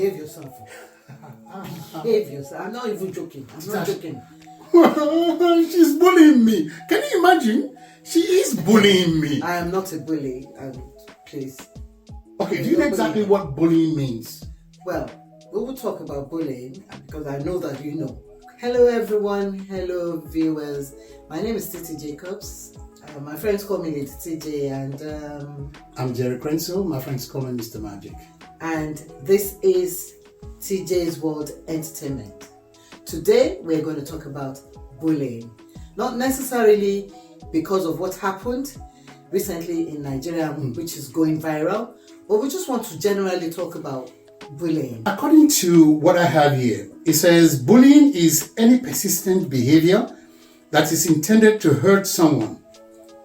Behave yourself. Behave yourself. I'm not even joking. I'm not joking. She's bullying me. Can you imagine? She is bullying me. I am not a bully. Please. Okay, do you know exactly what bullying means? Well, we will talk about bullying because I know that you know. Hello everyone. Hello viewers. My name is Titi Jacobs. My friends call me Lady TJ and... I'm Jerry Krenzel. My friends call me Mr. Magic. And this is TJ's World Entertainment. Today we're going to talk about bullying. Not necessarily because of what happened recently in Nigeria, which is going viral, but we just want to generally talk about bullying. According to what I have here, it says bullying is any persistent behavior that is intended to hurt someone.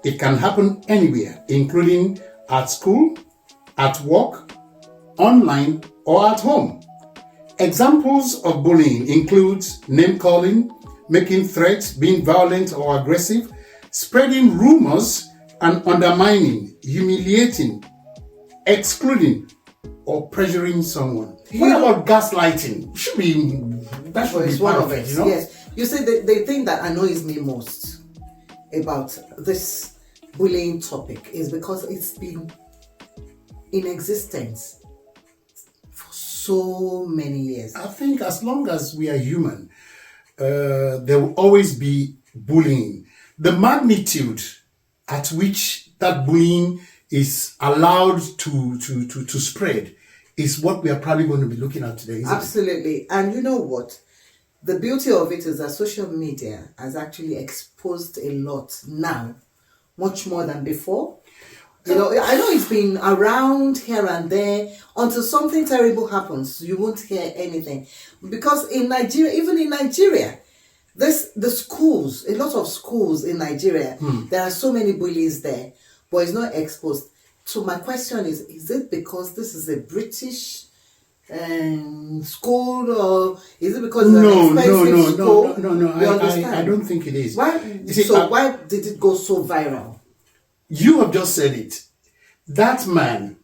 It can happen anywhere, including at school, at work, online, or at home. Examples of bullying include name-calling, making threats, being violent or aggressive, spreading rumors, and undermining, humiliating, excluding, or pressuring someone. What about gaslighting? That should be one part of it, you know? Yes. You see, the thing that annoys me most about this bullying topic is because it's been in existence for so many years. I think as long as we are human, there will always be bullying. The magnitude at which that bullying is allowed to spread is what we are probably going to be looking at today. Absolutely. And you know what? The beauty of it is that social media has actually exposed a lot now, much more than before. You know, I know it's been around here and there until something terrible happens. You won't hear anything. Because in Nigeria, even in Nigeria, the schools, a lot of schools in Nigeria, there are so many bullies there, but it's not exposed. So my question is it because this is a British school, or is it because it's an expensive school? No. I don't think it is. Why? Why did it go so viral? You have just said it. That man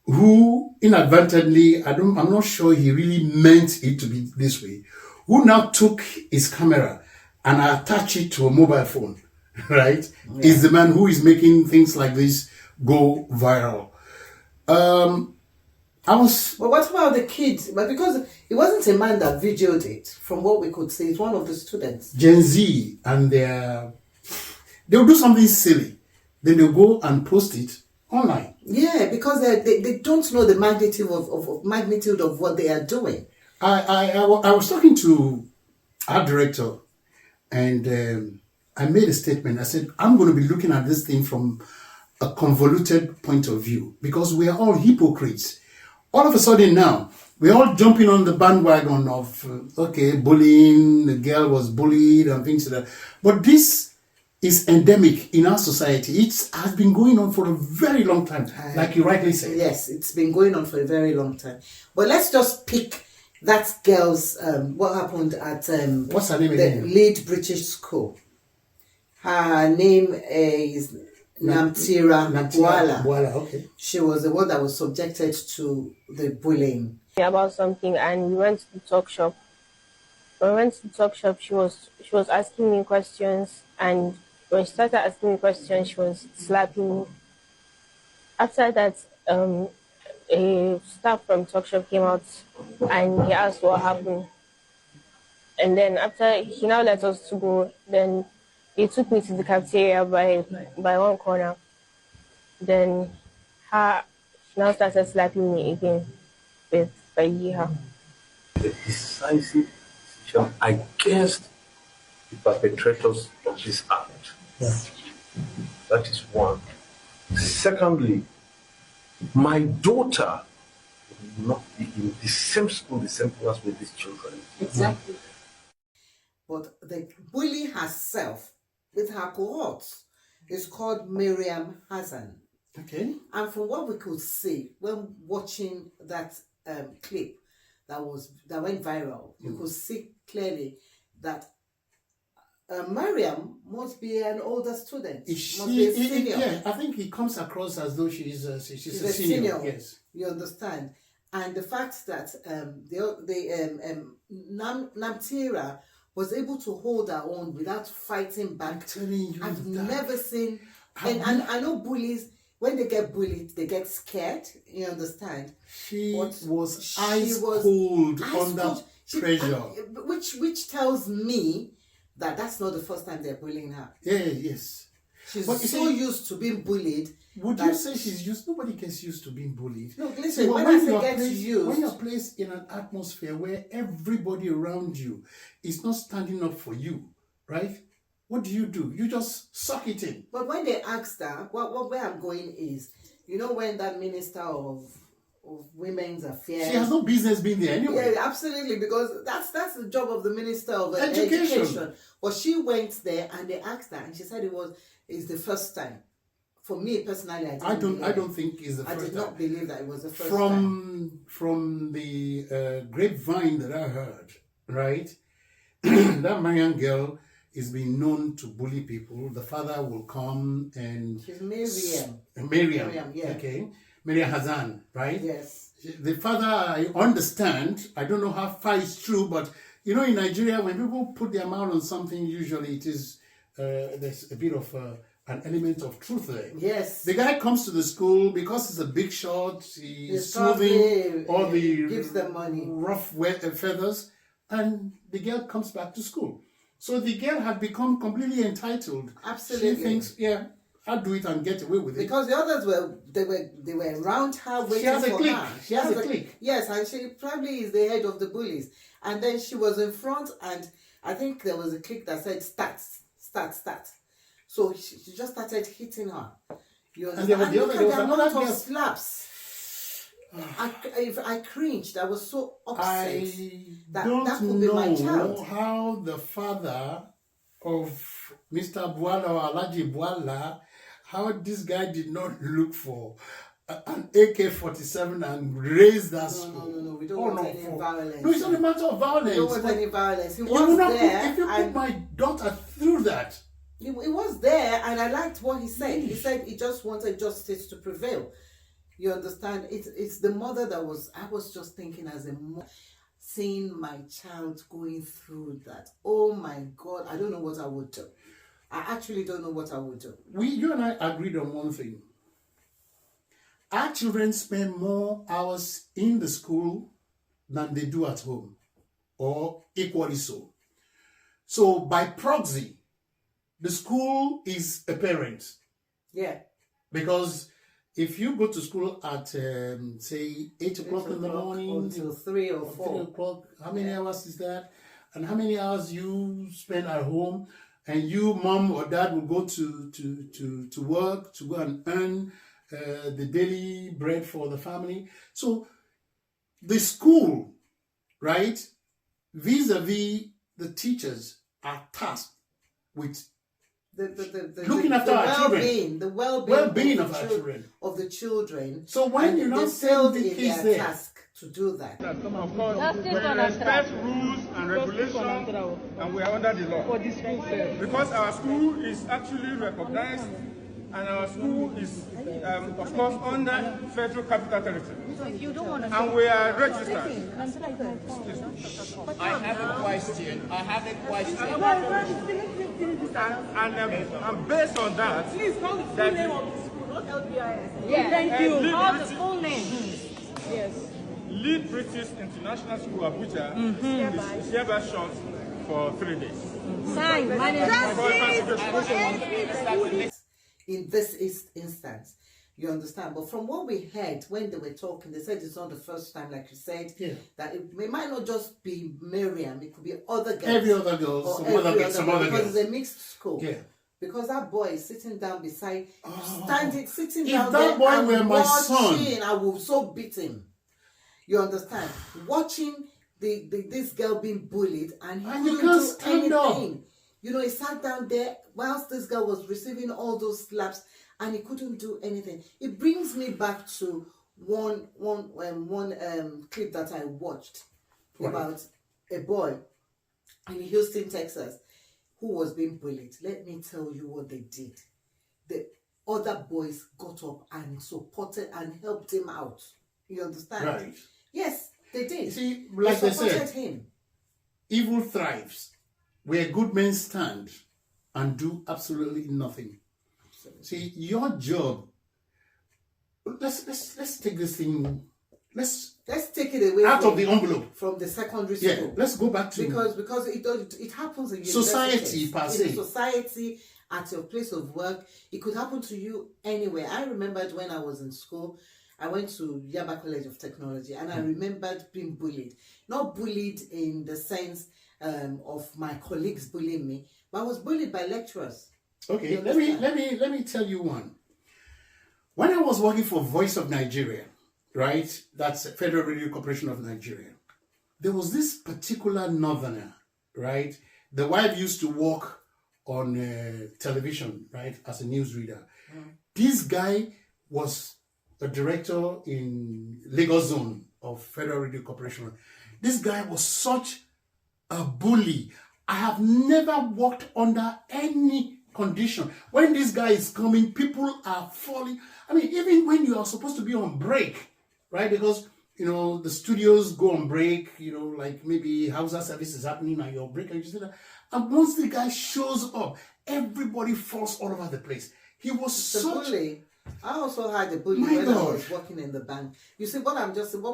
who inadvertently, I'm not sure he really meant it to be this way, who now took his camera and attached it to a mobile phone, right? Yeah. Is the man who is making things like this go viral. But what about the kids? But because it wasn't a man that videoed it, from what we could see, it's one of the students. Gen Z, and they'll do something silly, then they'll go and post it online. Yeah, because they don't know the magnitude of what they are doing. I was talking to our director, and I made a statement. I said, I'm going to be looking at this thing from a convoluted point of view, because we are all hypocrites. All of a sudden now, we're all jumping on the bandwagon of, bullying, the girl was bullied and things like that. But this is endemic in our society. It has been going on for a very long time, like you rightly said. Yes, it's been going on for a very long time. But let's just pick that girl's, what happened at what's her name again? The lead British school. Her name is Namtira Bwala. Okay. She was the one that was subjected to the bullying. About something, and we went to the talk shop. When we went to the talk shop, she was asking me questions, and when she started asking me questions, she was slapping me. After that, a staff from talk shop came out, and he asked what happened. And then after he now let us to go, then he took me to the cafeteria by one corner. Then she now started slapping me again with Bayiha. The decisive decision against the perpetrators of this act. Yeah. That is one. Secondly, my daughter will not be in the same school, the same class with these children. Exactly. But the bully herself, with her cohorts, is called Miriam Hassan. Okay. And from what we could see when watching that clip that went viral, you could see clearly that Miriam must be an older student. Must be a senior. Yeah, I think it comes across as though she's a senior. Yes. You understand? And the fact that Namtira was able to hold her own without fighting back. I'm telling you, I've that- never seen, and I know bullies, when they get bullied, they get scared. You understand? She But was she ice was cold ice under cold. pressure. Which tells me that that's not the first time they're bullying her. Yeah, yes. She's But you so see, used to being bullied. Would that you say she's used? Nobody gets used to being bullied. No, listen, See, when I say you're gets placed, used- when you're placed in an atmosphere where everybody around you is not standing up for you, right? What do? You just suck it in. But when they asked her, where I'm going is, you know, when that minister of women's affairs, She has no business being there anyway. yeah, absolutely, because that's the job of the minister of Education. education. But she went there and they asked her, and she said it's the first time. For me personally, I don't think it's the first I did time. not believe that it was the first time. From the grapevine that I heard, right? That Marian girl is being known to bully people. The father will come and She's Miriam. Miriam, yeah. okay, Miriam Hazan, right? Yes. The father, I understand. I don't know how far it's true, but you know, in Nigeria, when people put their mouth on something, usually it is there's a bit of an element of truth there. Yes. The guy comes to the school because he's a big shot. He's probably, smoothing all the gives them money. rough feathers, and the girl comes back to school. So the girl had become completely entitled. Absolutely. She thinks, yeah, I'll do it and get away with it. Because the others were around her waiting has a for clique. her. She has a clique. Yes, and she probably is the head of the bullies. And then she was in front, and I think there was a clique that said start. So she just started hitting her. You And there understand? was And look there at was the another amount of girl. slaps. I cringed. I was so upset. I that don't could be my know child. how the father of Mr. Bwala or Alaji Bwala, how this guy did not look for an AK-47 and raise that school. No. We don't want any violence. No, it's not a matter of violence. We don't want any violence. He You was will not there. if you put and my daughter through that. he was there, and I liked what he said. He said he just wanted justice to prevail. You understand? It's the mother that was. I was just thinking as a mother, seeing my child going through that. Oh my God! I don't know what I would do. I actually don't know what I would do. You and I agreed on one thing. Our children spend more hours in the school than they do at home, or equally so. So by proxy, the school is a parent, Yeah. because if you go to school at say 8 o'clock in the morning until 3 or or 4. 3 o'clock, how many hours is that? And how many hours you spend at home? And you, mom or dad, will go to work to go and earn the daily bread for the family. So the school, right, vis-a-vis the teachers, are tasked with looking after our children. The well-being of our children. Of the children. So when and you they not failed send the in kids their there, task to do that. Of course, we respect rules and regulations, and we are under the law. Because our school is actually recognized, and our school is, of course, under Federal Capital Territory. And we are registered. I have a question. And based on that, Thank you. Call the full name. Yes. Lead British International School Abuja is hereby short for 3 days. Sign. My name In this instance, you understand. But from what we heard when they were talking, they said it's not the first time, like you said, that it might not just be Miriam, it could be other girls. every other girl, Or some every other other girl, because girls. it's a mixed school. Yeah. Because that boy is sitting down beside, sitting If down that there boy and were my son, watching, I will so beat him. You understand? Watching this girl being bullied, and he And you couldn't can't do stand up. anything. You know, he sat down there whilst this girl was receiving all those slaps, and he couldn't do anything. It brings me back to one clip that I watched about a boy in Houston, Texas, who was being bullied. Let me tell you what they did. The other boys got up and supported and helped him out. You understand? Right. Yes, they did. See, like they supported said, him. evil thrives where good men stand and do absolutely nothing. See, your job. Let's take this thing. Let's take it away out of the envelope from the secondary school. Yeah, let's go back to because it happens in society per se. In society, at your place of work, it could happen to you anywhere. I remembered when I was in school, I went to Yaba College of Technology, and I remembered being bullied. Not bullied in the sense of my colleagues bullying me, but I was bullied by lecturers. Okay, let me tell you one. When I was working for Voice of Nigeria, right? That's Federal Radio Corporation of Nigeria. There was this particular northerner, right? The wife used to work on television, right, as a newsreader. This guy was a director in Lagos Zone of Federal Radio Corporation. This guy was such a bully. I have never worked under any condition. When this guy is coming, people are falling. I mean, even when you are supposed to be on break, right? Because, the studios go on break, like maybe Hausa service is happening and you're break and you see that. And once the guy shows up, everybody falls all over the place. He was such... bully. I also had a bully when I was working in the bank. You see, what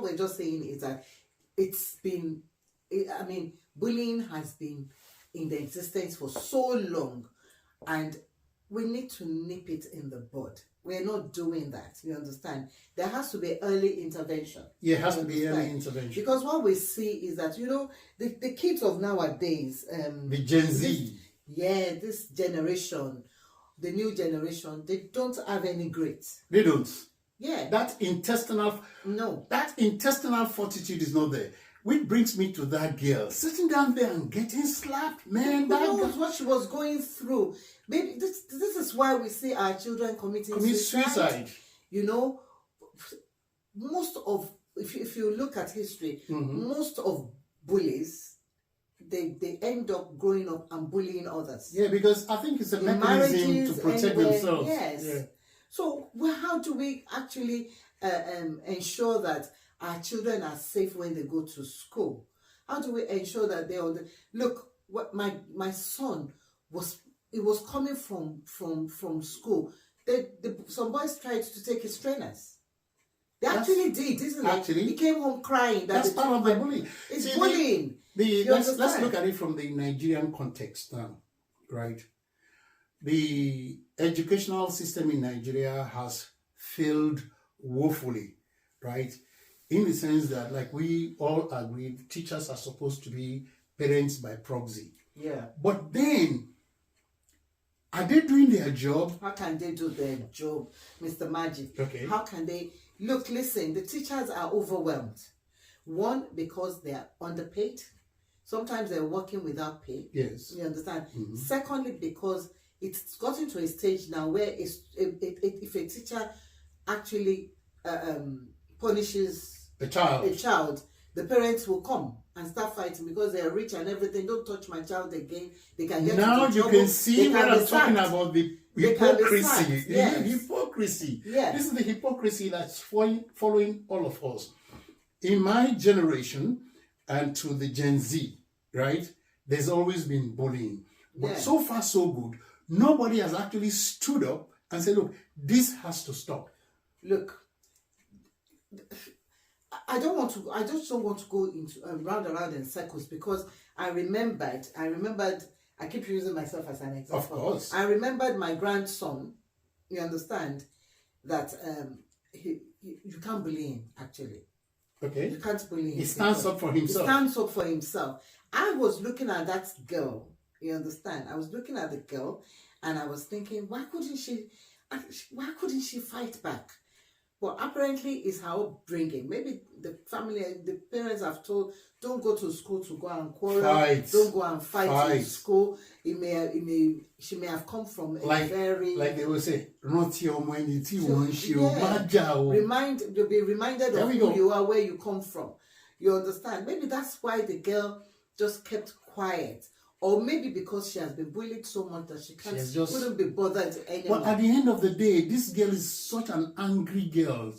we're just saying is that bullying has been in the existence for so long, and we need to nip it in the bud. We're not doing that. You understand? There has to be early intervention. Yeah, it has to be early intervention. Because what we see is that, the kids of nowadays... the Gen Z. This generation, the new generation, they don't have any grit. They don't. Yeah. That intestinal fortitude is not there. Which brings me to that girl sitting down there and getting slapped, man. Who knows what she was going through? Maybe this is why we see our children committing suicide. Most of, if you look at history, most of bullies, they end up growing up and bullying others. Yeah, because I think it's a mechanism to protect themselves. Yes. Yeah. So how do we actually ensure that our children are safe when they go to school? How do we ensure that they are... Look, what my son was coming from school. Some boys tried to take his trainers. They actually did, isn't it? He came home crying. That's part of the bullying. It's bullying. Let's look at it from the Nigerian context now, right? The educational system in Nigeria has failed woefully, right? In the sense that, like we all agree, teachers are supposed to be parents by proxy. Yeah. But then, are they doing their job? How can they do their job, Mr. Magic? Okay. How can they... Look, listen, the teachers are overwhelmed. One, because they are underpaid. Sometimes they're working without pay. Yes. You understand? Mm-hmm. Secondly, because it's gotten to a stage now where if a teacher actually punishes a child, the parents will come and start fighting because they are rich and everything. Don't touch my child again. They can get now you can see what I'm talking about, the hypocrisy. Yes. Hypocrisy. Yes. This is the hypocrisy that's following all of us. In my generation and to the Gen Z, right, there's always been bullying. But so far so good. Nobody has actually stood up and said, look, this has to stop. Look, I just don't want to go into round and round in circles, because I remembered, I keep using myself as an example. Of course. I remembered my grandson, you understand, that you can't bully him, actually. Okay. You can't bully him. He stands up for himself. He stands up for himself. I was looking at that girl, you understand? I was looking at the girl and I was thinking, why couldn't she fight back? Well, apparently it's her upbringing. Maybe the parents have told, don't go to school to go and quarrel. Don't go and fight in school. She may have come from a very... Like they will say, not your mind, it's you. You'll be reminded of who you are, where you come from. You understand? Maybe that's why the girl just kept quiet. Or maybe because she has been bullied so much that she couldn't be bothered anymore. But at the end of the day, this girl is such an angry girl.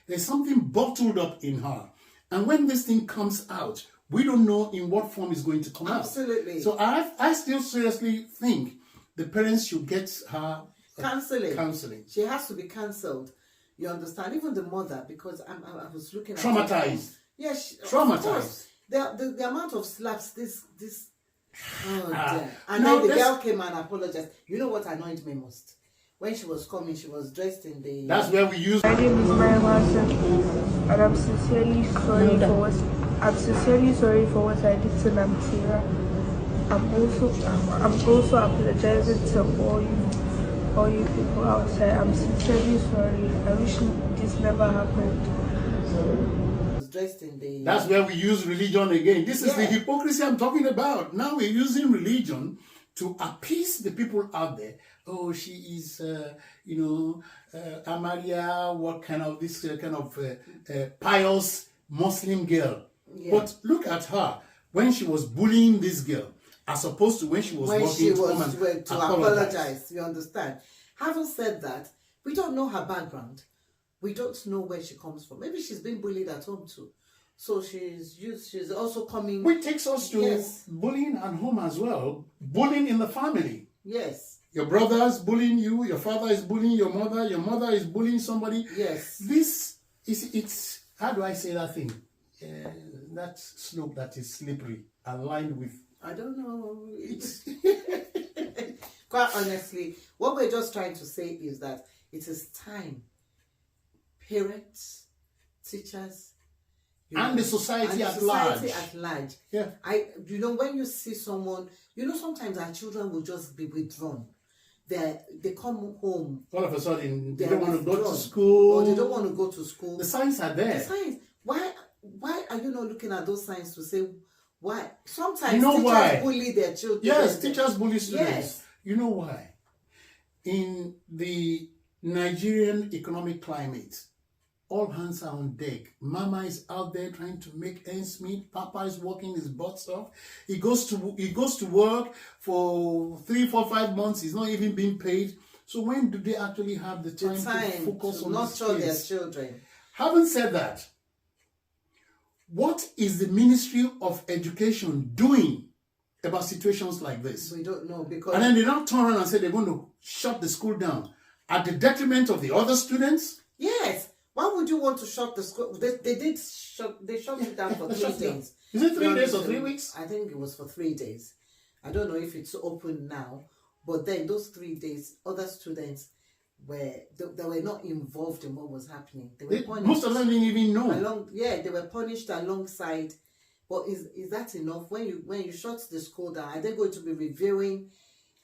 There's something bottled up in her. And when this thing comes out, we don't know in what form it's going to come out. Absolutely. So I still seriously think the parents should get her counseling. She has to be cancelled. You understand? Even the mother, because I was looking at Traumatized. Yes, Traumatized. The amount of slaps this oh dear. And no, then the girl came and apologized. You know what annoyed me most? When she was coming, she was dressed in the... That's where we use... My name is Maya Hassan, and I'm sincerely sorry for what I did to Namtira. I'm also apologizing to all you people outside. I'm sincerely sorry. I wish this never happened. Dressed in the... That's where we use religion again. This is the hypocrisy I'm talking about. Now we're using religion to appease the people out there. Oh, she is, Amaria, what kind of this kind of pious Muslim girl. Yeah. But look at her when she was bullying this girl, as opposed to when she was walking to apologize. You understand? Having said that, we don't know her background. We don't know where she comes from. Maybe she's been bullied at home too. So she's also coming... Which takes us to bullying at home as well. Bullying in the family. Yes. Your brother is bullying you. Your father is bullying your mother is bullying somebody. Yes. This is... It's... How do I say that thing? That slope that is slippery, aligned with... I don't know. It's... Quite honestly, what we're just trying to say is that it is time. Parents, teachers... And the society at large. Yeah. When you see someone, sometimes our children will just be withdrawn. They come home. All of a sudden, they don't want to go to school. Or they don't want to go to school. The signs are there. The signs. Why are you not looking at those signs to say why? Sometimes teachers bully their children. Yes, teachers bully students. Yes. You know why? In the Nigerian economic climate, all hands are on deck. Mama is out there trying to make ends meet. Papa is working his butts off. He goes to work for 3, 4, 5 months. He's not even being paid. So when do they actually have the time to focus on their children? Having said that, what is the Ministry of Education doing about situations like this? We don't know, because... And then they don't turn around and say they're going to shut the school down at the detriment of the other students? Yes. Why would you want to shut the school? They shut it down for 3 days. Is it 3 days or 3 weeks? I think it was for 3 days. I don't know if it's open now, but then those 3 days, other students they were not involved in what was happening. They were punished. Most of them didn't even know. They were punished alongside. But is that enough? When you shut the school down, are they going to be reviewing?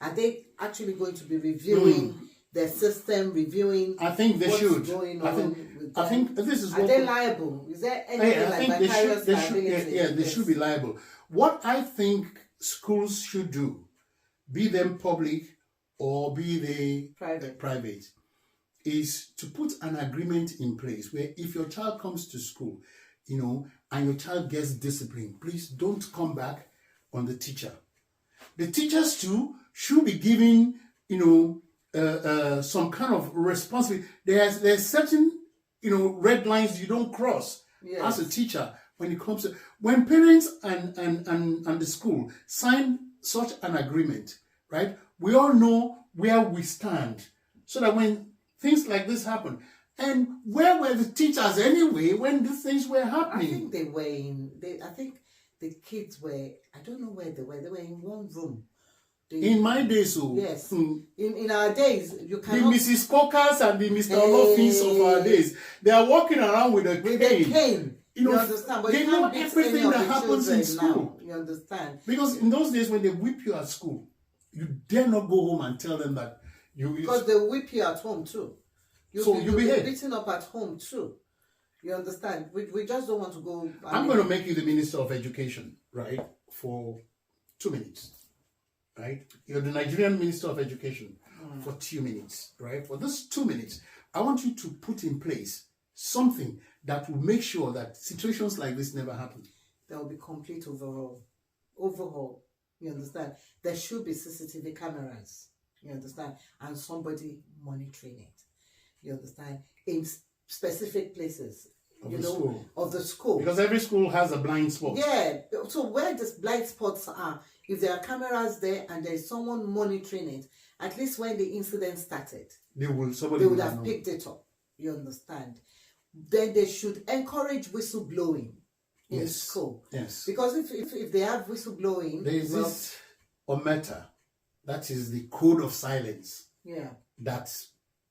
Are they actually going to be reviewing their system, reviewing? I think they should. Going on I think this is. Are they liable? Is there anything like vicarious liability? They should be liable. What I think schools should do, be them public or be they private, is to put an agreement in place where if your child comes to school, and your child gets disciplined, please don't come back on the teacher. The teachers too should be given, some kind of responsibility. There's certain, red lines you don't cross as a teacher when it comes to when parents and the school sign such an agreement, right? We all know where we stand, so that when things like this happen, and where were the teachers anyway when these things were happening? I think they were I think the kids were, I don't know where they were. They were in one room. In my days, yes. In our days, you The cannot... Mrs. Cokers and the Mr. Olofins of our days, they are walking around with a cane. You understand? But they know everything that happens in school. Now. You understand? Because in those days when they whip you at school, you dare not go home and tell them that you... Because they whip you at home too. You'll be beaten up at home too. You understand? We just don't want to go... I'm going to make you the Minister of Education, right? For 2 minutes, right? You're the Nigerian Minister of Education for 2 minutes, right? For those 2 minutes, I want you to put in place something that will make sure that situations like this never happen. There will be complete overhaul. You understand? There should be CCTV cameras. You understand? And somebody monitoring it. You understand? In specific places. of the school. Because every school has a blind spot. Yeah. So where the blind spots are, if there are cameras there and there is someone monitoring it, at least when the incident started, they would have picked it up. You understand? Then they should encourage whistleblowing in school. Yes. Because if they have whistleblowing, there is this ometa, that is the code of silence. Yeah. That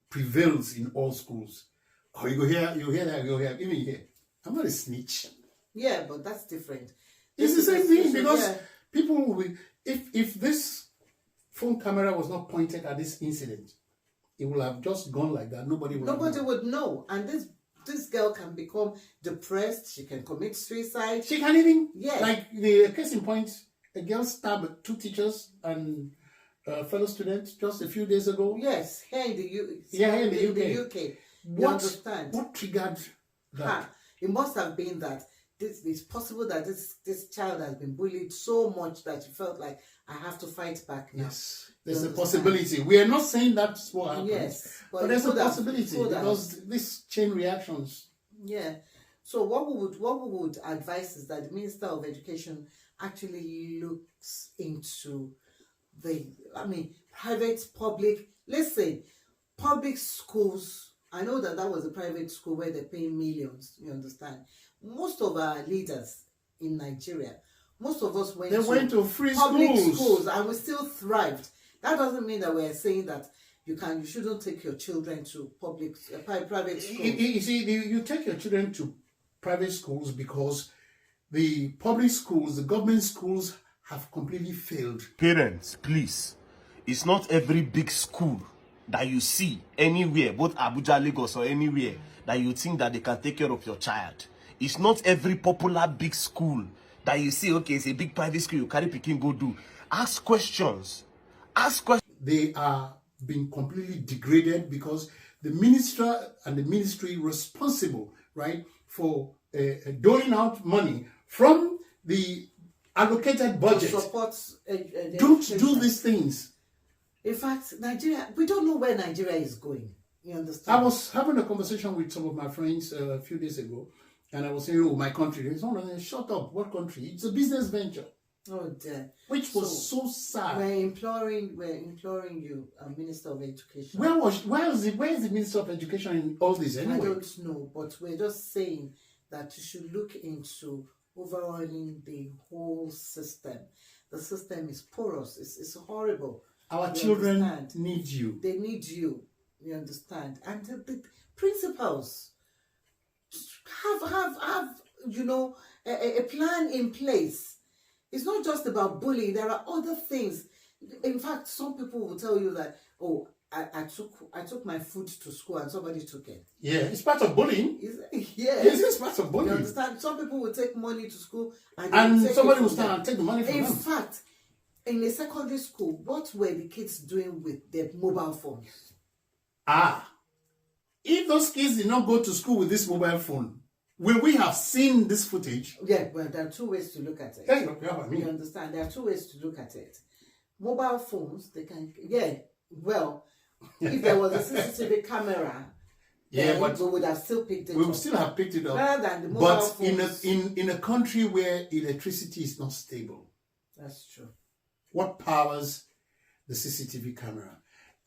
prevails in all schools. Oh, you hear that, even here. I'm not a snitch. Yeah, but that's different. It's the same thing, because people will, if this phone camera was not pointed at this incident, it will have just gone like that. Nobody would know. And this girl can become depressed. She can commit suicide. She can even, like the case in point, a girl stabbed 2 teachers and a fellow student just a few days ago. Yes, here in the UK. You understand? What triggered that? It must have been that it's possible that this child has been bullied so much that she felt like, I have to fight back now. Yes, there's a possibility. We are not saying that's what happened. Yes, but there's a possibility because these chain reactions. Yeah. So what we would advise is that the Minister of Education actually looks into private, public. Listen, public schools. I know that was a private school where they're paying millions. You understand? Most of our leaders in Nigeria, most of us went to free public schools and we still thrived. That doesn't mean that we're saying that you shouldn't take your children to private schools. You see, you take your children to private schools because the public schools, the government schools, have completely failed. Parents, please, it's not every big school that you see anywhere, both Abuja, Lagos, or anywhere, that you think that they can take care of your child. It's not every popular big school that you see, okay, it's a big private school, you carry pikin go do. Ask questions. They are being completely degraded because the minister and the ministry responsible, right, for doling out money from the allocated budget to support don't do these things. In fact, Nigeria, we don't know where Nigeria is going. You understand? I was having a conversation with some of my friends a few days ago, and I was saying, oh, my country. They said, shut up. What country? It's a business venture. Oh, dear. Which was so sad. We're imploring you, Minister of Education. Where is the Minister of Education in all this anyway? I don't know, but we're just saying that you should look into overhauling the whole system. The system is porous. It's horrible. Our children need you. They need you. You understand? And the principals have a plan in place. It's not just about bullying. There are other things. In fact, some people will tell you that, oh, I took my food to school and somebody took it. Yeah, it's part of bullying. Yes, it's part of bullying. You understand? Some people will take money to school and somebody will stand and take the money from them. In fact, in a secondary school, what were the kids doing with their mobile phones? If those kids did not go to school with this mobile phone, will we have seen this footage? Yeah, well, there are 2 ways to look at it. You understand? There are 2 ways to look at it. Mobile phones, they can, if there was a CCTV camera, but we would have still picked it up. We would still have picked it up. Rather than the mobile phones. in a country where electricity is not stable. That's true. What powers the CCTV camera?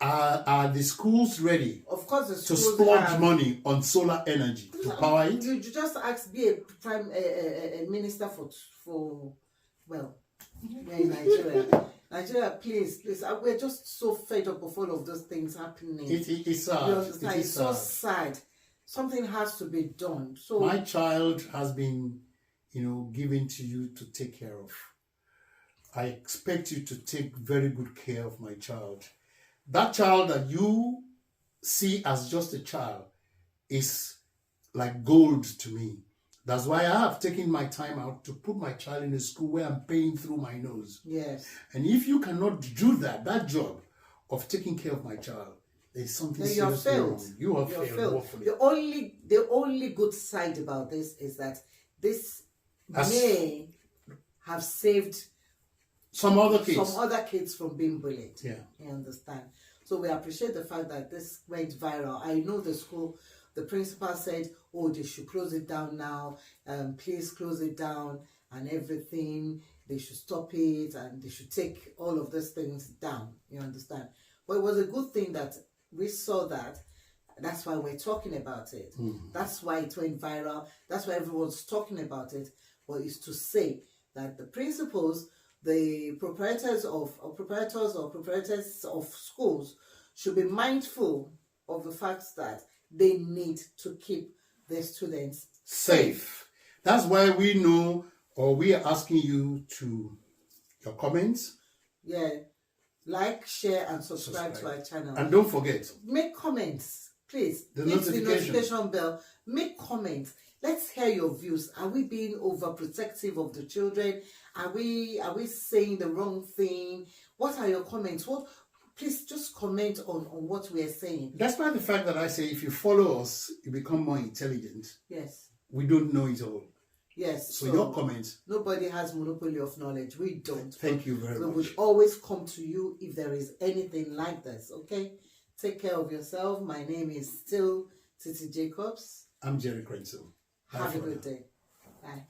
Are the schools ready? Of course, the schools to splurge money on solar energy to power it? You just be a minister for we're in Nigeria. Nigeria, please, we're just so fed up of all of those things happening. It's sad. You understand? It's so sad. Something has to be done. So my child has been, given to you to take care of. I expect you to take very good care of my child. That child that you see as just a child is like gold to me. That's why I have taken my time out to put my child in a school where I'm paying through my nose. Yes. And if you cannot do that job of taking care of my child, there's something seriously wrong. You have failed. The only good side about this is that this may have saved some other kids from being bullied. Yeah. You understand? So we appreciate the fact that this went viral. I know the principal said, oh, they should close it down now, please close it down and everything, they should stop it and they should take all of these things down, you understand? But it was a good thing that we saw that. That's why we're talking about it. That's why it went viral. That's why everyone's talking about it. But it's to say that the principals, the proprietors of schools should be mindful of the fact that they need to keep their students safe. That's why we know, or we are asking you to your comments. Yeah. Like, share, and subscribe to our channel. And don't forget, make comments, please. The Hit the notification notification bell. Make comments. Let's hear your views. Are we being overprotective of the children? Are we saying the wrong thing? What are your comments? Please just comment on what we are saying. Despite the fact that I say if you follow us, you become more intelligent. Yes. We don't know it all. Yes. So your comments. Nobody has monopoly of knowledge. We don't. Thank you very much. We will always come to you if there is anything like this. Okay? Take care of yourself. My name is still Titi Jacobs. I'm Jerry Krenzel. Have a good day. Bye.